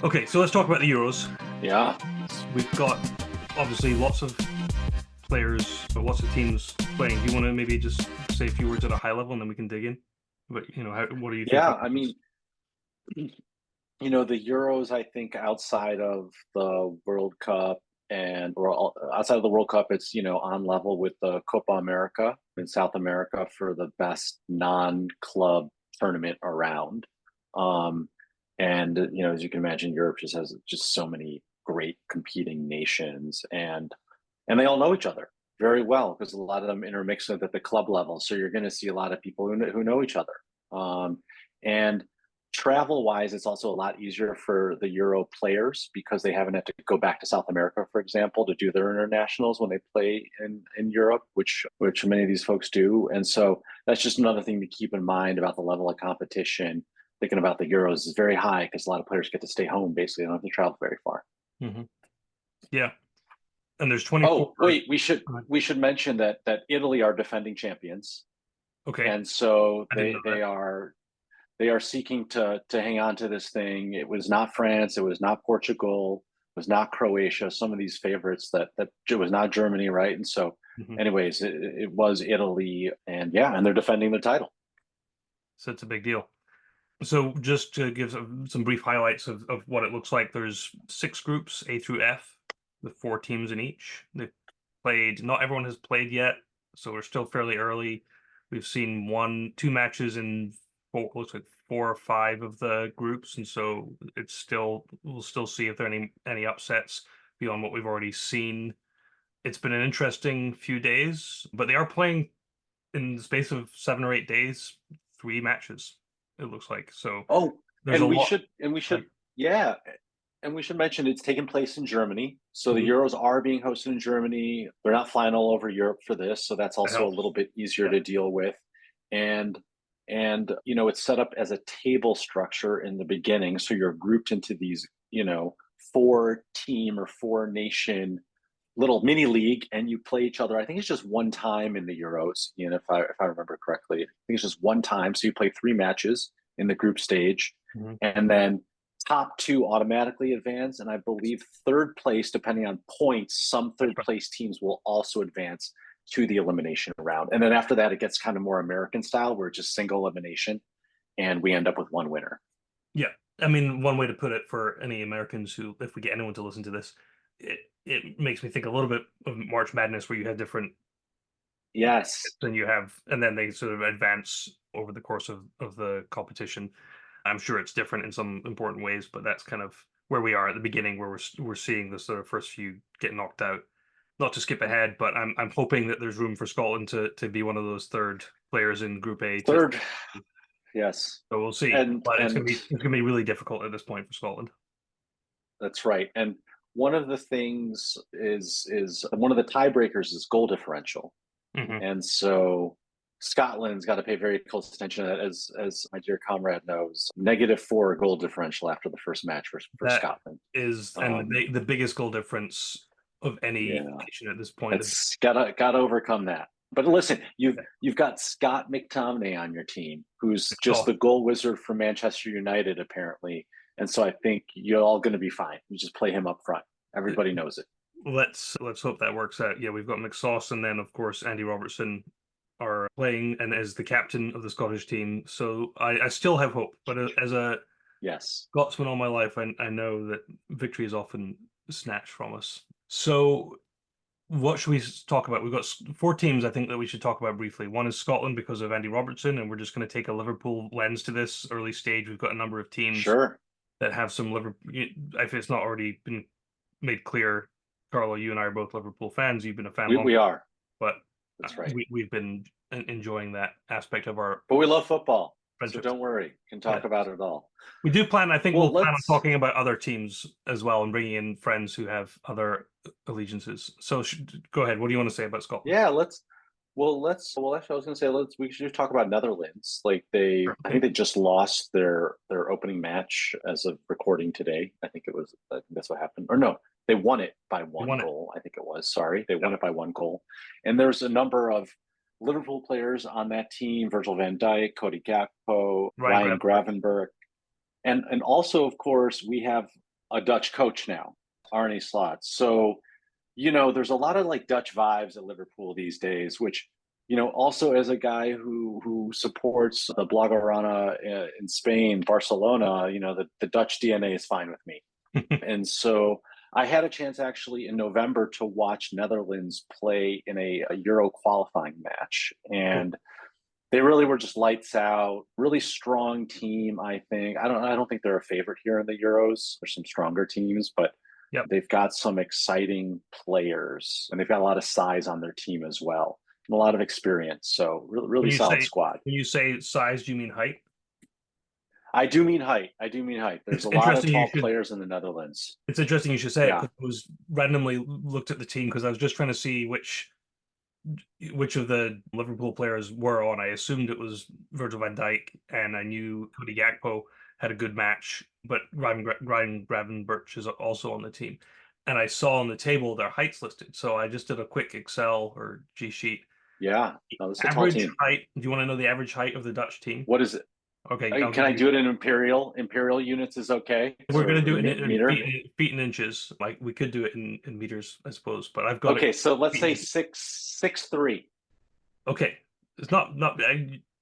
Okay, so let's talk about the Euros. Yeah. We've got obviously lots of players, but lots of teams playing. Do you want to maybe just say a few words at a high level and then we can dig in? But what are you Yeah. thinking? I mean, the Euros, I think outside of the World Cup outside of the World Cup, it's, on level with the Copa America in South America for the best non-club tournament around. Um, and, as you can imagine, Europe just has just so many great competing nations and they all know each other very well because a lot of them intermix at the club level. So you're going to see a lot of people who know each other. And travel wise, it's also a lot easier for the Euro players because they haven't had to go back to South America, for example, to do their internationals when they play in Europe, which many of these folks do. And so that's just another thing to keep in mind about the level of competition. Thinking about the Euros is very high because a lot of players get to stay home. Basically, they don't have to travel very far. Hmm. Yeah, and there's 24. Oh, wait, we should Go ahead. we should mention that Italy are defending champions, Okay, and so I didn't they know that. they are they are seeking to hang on to this thing. It was not France, it was not Portugal, it was not Croatia. Some of these favorites that it was not Germany, right? And so, Hmm. anyways, it was Italy, and yeah, and they're defending the title. So it's a big deal. So just to give some brief highlights of what it looks like, there's six groups, A through F, with four teams in each. They've played, not everyone has played yet, so we're still fairly early. We've seen two matches in looks like four or five of the groups, and so we'll still see if there are any upsets beyond what we've already seen. It's been an interesting few days, but they are playing in the space of 7 or 8 days, three matches, it looks like. So Oh, there's a and we lot. should and we Right. should yeah, and we should mention it's taking place in Germany. So the Mhm. Euros are being hosted in Germany. They're not flying all over Europe for this, so that's That also a helps. little bit easier Yeah. to deal with. And it's set up as a table structure in the beginning, so you're grouped into these, four team or four nation little mini league, and you play each other. I think it's just one time in the Euros, if I remember correctly. I think it's just one time. So you play three matches in the group stage, Mhm. and then top two automatically advance, and I believe third place, depending on points, some That's third right. place teams will also advance to the elimination round. And then after that, it gets kind of more American style, where it's just single elimination, and we end up with one winner. Yeah. I mean, one way to put it for any Americans who, if we get anyone to listen to this, it makes me think a little bit of March Madness, where you have different Yes, than you have, and then they sort of advance over the course of the competition. I'm sure it's different in some important ways, but that's kind of where we are at the beginning, where we're seeing the sort of first few get knocked out. Not to skip ahead, but I'm hoping that there's room for Scotland to be one of those third players in Group A. third, yes, So we'll see, and but and it's gonna be really difficult at this point for Scotland. that's right. And one of the things is one of the tiebreakers is goal differential. Hmm. And so Scotland's got to pay very close attention to that, as my dear comrade knows. -4 goal differential after the first match for That Scotland. is, and Um, the biggest goal difference of any yeah, nation at this point. that's gotta overcome that. But listen, you've got Scott McTominay on your team, who's just Oh, the goal wizard for Manchester United, apparently. And so I think you're all going to be fine. You just play him up front. Everybody knows it. let's hope that works out. Yeah, we've got McSauce, and then of course Andy Robertson are playing and as the captain of the Scottish team. So I still have hope, but as a Yes. Scotsman all my life, I know that victory is often snatched from us. So what should we talk about? We've got four teams I think that we should talk about briefly. One is Scotland because of Andy Robertson, and we're just going to take a Liverpool lens to this early stage. We've got a number of teams Sure. that have some Liverpool. If it's not already been made clear, Karlo, you and I are both Liverpool fans. You've been a fan We longer, are. but That's right. we've been enjoying that aspect of our But we love football. So friendships. don't worry. Can Yeah, talk about it all. we do plan. I think we'll Well, plan on let's talking about other teams as well and bringing in friends who have other allegiances. So go ahead. What do you want to say about Scotland? yeah, well, actually I was gonna say we should talk about Netherlands. Like Sure. I Okay. think they just lost their opening match as of recording today. I think that's what happened. Or no, they won it by We one won it. goal, I think it was. Sorry. They Yep. won it by one goal. And there's a number of Liverpool players on that team: Virgil van Dijk, Cody Gakpo, Ryan Ryan Gravenberch. Gravenberch. And also, of course, we have a Dutch coach now, Arne Slot. So, you know, there's a lot of like Dutch vibes at Liverpool these days, which, you know, also as a guy who supports the Blaugrana in Spain, Barcelona, you know, the Dutch DNA is fine with me. And so I had a chance actually in November to watch Netherlands play in a Euro qualifying match. And they really were just lights out, really strong team, I think. I don't think they're a favorite here in the Euros. There's some stronger teams, but Yep. they've got some exciting players and they've got a lot of size on their team as well. And a lot of experience. So really solid squad. When you say size, do you mean height? I do mean height. I do mean height. There's It's a lot of interesting. tall players in the Netherlands. It's interesting you should say it Yeah. because I was randomly looked at the team because I was just trying to see which of the Liverpool players were on. I assumed it was Virgil van Dijk, and I knew Cody Gakpo had a good match, but Ryan Gravenberch is also on the team. And I saw on the table their heights listed, so I just did a quick Excel or G sheet. Yeah. No, this is a tall Average team. height. Do you want to know the average height of the Dutch team? What is it? Okay, Can I do it in imperial units? Is okay. We're going to do it in meter. feet and inches. Like we could do it in meters, I suppose. But I've got Okay, it. so let's say 6'3". Okay, it's not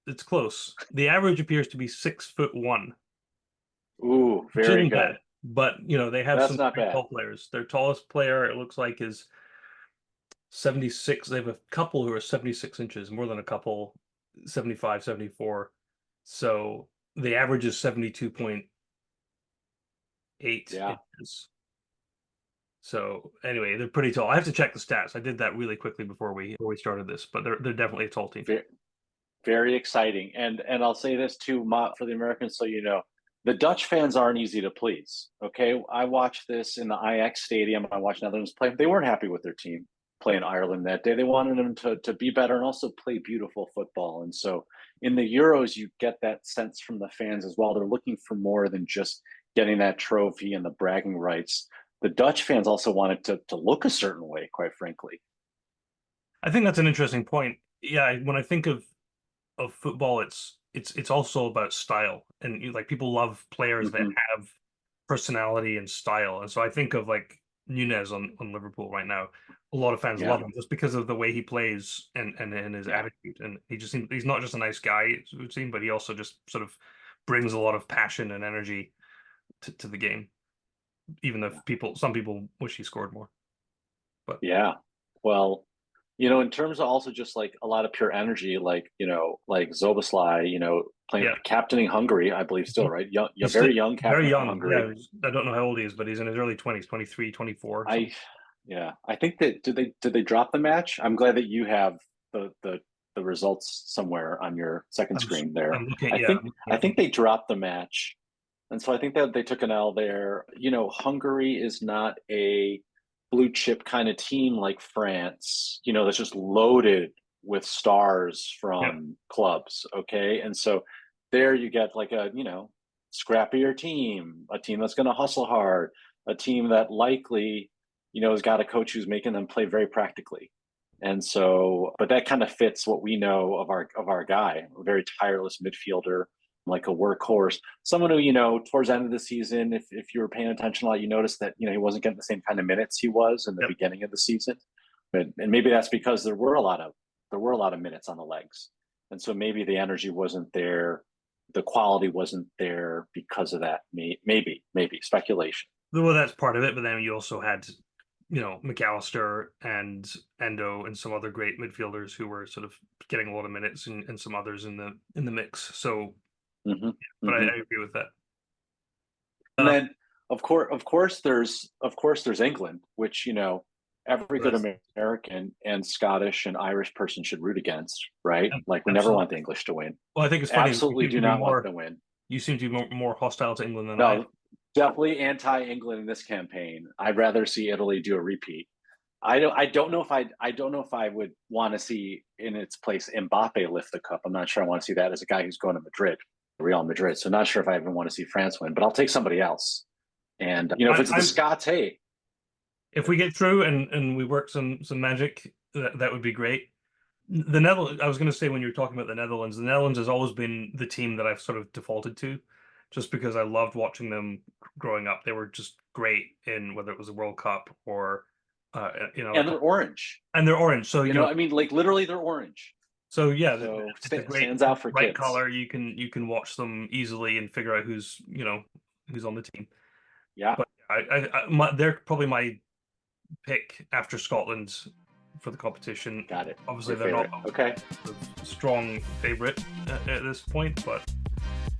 it's close. The average appears to be 6'1". Ooh, Which very isn't good. bad. But you know they have That's some not pretty bad. tall players. Their tallest player, it looks like, is 76. They have a couple who are 76 inches, more than a couple, 75, 74. So the average is 72.8 Yeah. inches. So anyway, they're pretty tall. I have to check the stats. I did that really quickly before we started this, but they're definitely a tall team. Very exciting. And I'll say this too, for the Americans, so you know, the Dutch fans aren't easy to please. Okay, I watched this in the Ajax Stadium. I watched Netherlands play. They weren't happy with their team playing Ireland that day. They wanted them to be better and also play beautiful football. And so in the Euros, you get that sense from the fans as well. They're looking for more than just getting that trophy and the bragging rights. The Dutch fans also wanted to look a certain way, quite frankly. I think that's an interesting point. Yeah, when I think of football, it's also about style, and like people love players that Mm-hmm. have personality and style. And so I think of like Nunez on Liverpool right now. A lot of fans Yeah, love him just because of the way he plays and his yeah. attitude. And he's not just a nice guy, it would seem, but he also just sort of brings a lot of passion and energy to the game. Even if some people wish he scored more. But Yeah. Well, you know, in terms of also just like a lot of pure energy, like, you know, like Zoboslai, you know, playing yeah, captaining Hungary, I believe still, right? Young, yeah, he's still very young very captain for young. Hungary. Yeah, I don't know how old he is, but he's in his early 20s, 23, 24. I yeah, I think that did they drop the match? I'm glad that you have the results somewhere on your second screen there. I'm looking. I Yeah, think I'm looking I at them. think they dropped the match. And so I think that they took an L there. You know, Hungary is not a blue chip kind of team like France, you know, that's just loaded with stars Yeah, from clubs. Okay. And so there you get like a, you know, scrappier team, a team that's going to hustle hard, a team that likely, you know, has got a coach who's making them play very practically. And so, but that kind of fits what we know of our guy, a very tireless midfielder, like a workhorse, someone who, you know, towards the end of the season, if you were paying attention a lot, you noticed that, you know, he wasn't getting the same kind of minutes he was in the yep. beginning of the season. But and maybe that's because there were a lot of minutes on the legs. And so maybe the energy wasn't there, the quality wasn't there because of that. Maybe speculation. Well, that's part of it, but then you also had, you know, McAllister and Endo and some other great midfielders who were sort of getting a lot of minutes, and some others in the mix. So, Mm-hmm. but Mm-hmm. I agree with that. And then of course there's England, which, you know, every good That's American and Scottish and Irish person should root against, right? Like we never want absolutely. the English to win. Well, I think it's funny. Absolutely do not want them to win. You seem to be more hostile to England than I am. No, definitely anti-England in this campaign. I'd rather see Italy do a repeat. I don't know if I would want to see in its place Mbappe lift the cup. I'm not sure I want to see that as a guy who's going to Real Madrid. So not sure if I even want to see France win, but I'll take somebody else. And you know, if it's the Scots, hey, If we get through and we work some magic, that would be great. The Netherlands. I was going to say when you were talking about the Netherlands has always been the team that I've sort of defaulted to, just because I loved watching them growing up. They were just great in whether it was the World Cup or And they're orange. and they're orange. So I mean, like literally, they're orange. so yeah, So it's a great stands out for bright kids. color. You can watch them easily and figure out who's who's on the team. Yeah, But they're probably my pick after Scotland for the competition. got it. Obviously, Your they're favorite. not Okay. a strong favorite at this point, but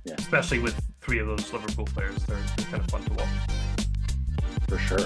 Yeah. especially with three of those Liverpool players, they're kind of fun to watch. For sure.